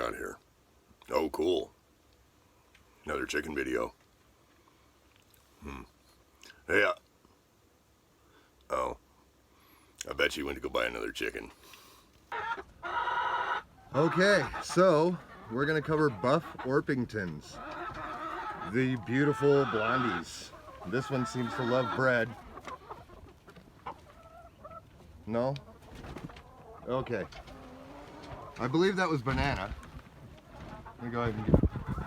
got here? Oh, cool. Another chicken video. Hey, oh. I bet you went to go buy another chicken. Okay, so we're gonna cover buff Orpingtons. The beautiful blondies. This one seems to love bread. No? Okay. I believe that was banana. Let me go ahead and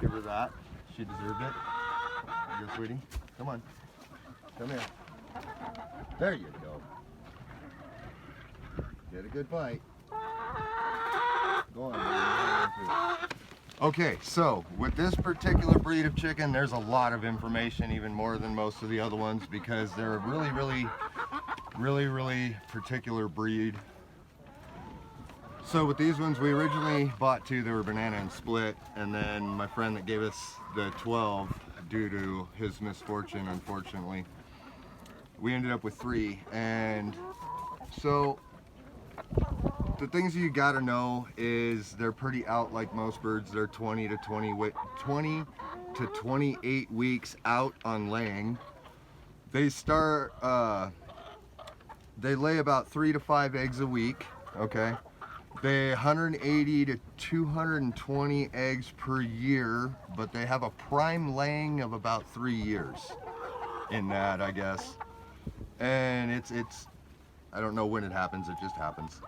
give her that. She deserved it. Here, sweetie. Come on. Come here. There you go. Get a good bite. Go on, baby. Okay, so with this particular breed of chicken, there's a lot of information, even more than most of the other ones, because they're a really particular breed. So with these ones, we originally bought two. They were banana and split, and then my friend that gave us the 12, due to his misfortune, unfortunately, we ended up with 3. And so the things you gotta know is they're pretty out like most birds. They're 20 to 28 weeks out on laying. They start, they lay about 3 to 5 eggs a week, okay? They 180 to 220 eggs per year, but they have a prime laying of about 3 years in that, I guess. And it's I don't know when it happens, it just happens.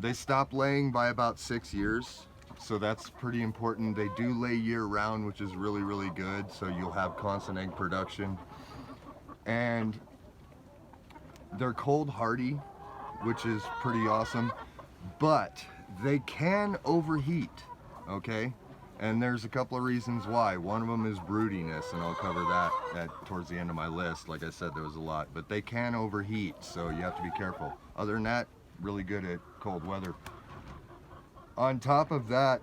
They stop laying by about 6 years, so that's pretty important. They do lay year round, which is really good, so you'll have constant egg production. And they're cold hardy, which is pretty awesome, but they can overheat, okay? And there's a couple of reasons why. One of them is broodiness, and I'll cover that towards the end of my list. Like I said, there was a lot, but they can overheat, so you have to be careful. Other than that, really good at cold weather. On top of that,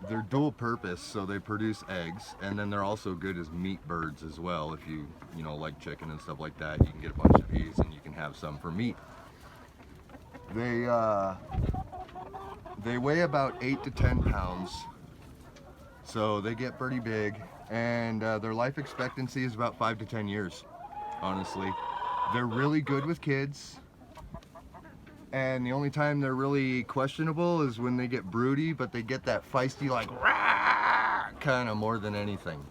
they're dual purpose, so they produce eggs, and then they're also good as meat birds as well. If you know, like chicken and stuff like that, you can get a bunch of these and you can have some for meat. They weigh about 8 to 10 pounds, so they get pretty big, and their life expectancy is about 5 to 10 years, honestly. They're really good with kids, and the only time they're really questionable is when they get broody, but they get that feisty, like, rah, kind of more than anything,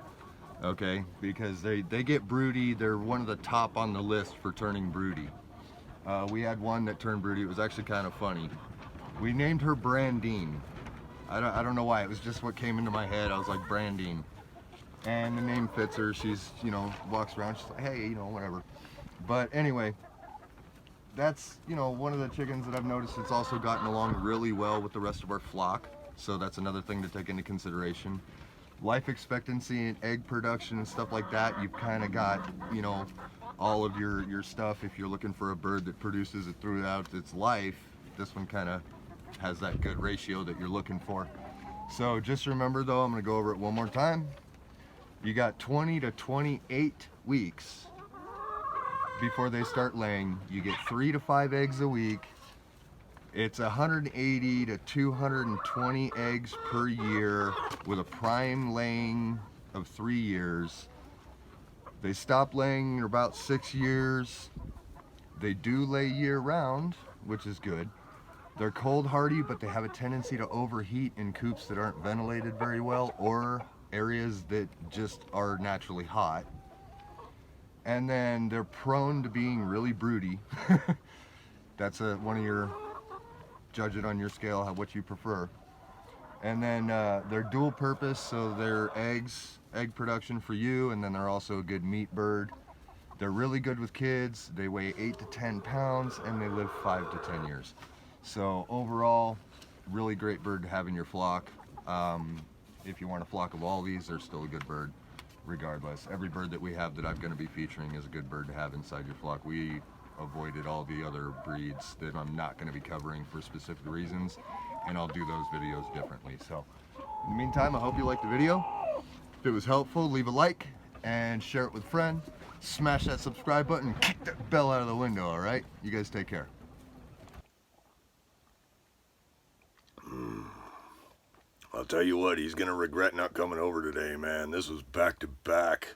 okay? Because they get broody. They're one of the top on the list for turning broody. We had one that turned broody. It was actually kind of funny. We named her Brandine. I don't know why. It was just what came into my head. I was like, Brandine. And the name fits her. She's, you know, walks around. She's like, hey, you know, whatever. But anyway, that's, you know, one of the chickens that I've noticed that's also gotten along really well with the rest of our flock. So that's another thing to take into consideration. Life expectancy and egg production and stuff like that, you've kind of got, you know, all of your stuff. If you're looking for a bird that produces it throughout its life, this one kind of has that good ratio that you're looking for. So just remember though, I'm going to go over it one more time. You got 20 to 28 weeks before they start laying. You get 3 to 5 eggs a week. It's 180 to 220 eggs per year with a prime laying of 3 years. They stop laying in about 6 years. They do lay year round, which is good. They're cold hardy, but they have a tendency to overheat in coops that aren't ventilated very well, or areas that just are naturally hot. And then they're prone to being really broody. That's one of your, judge it on your scale, what you prefer. And then they're dual purpose, so they're egg production for you, and then they're also a good meat bird. They're really good with kids. They weigh 8 to 10 pounds, and they live 5 to 10 years. So overall, really great bird to have in your flock. If you want a flock of all these, they're still a good bird regardless. Every bird that we have that I'm going to be featuring is a good bird to have inside your flock. We avoided all the other breeds that I'm not going to be covering for specific reasons, and I'll do those videos differently. So in the meantime, I hope you liked the video. If it was helpful, leave a like and share it with a friend. Smash that subscribe button, kick that bell out of the window, all right? You guys take care. I I'll tell you what, he's gonna regret not coming over today, man. This was back to back.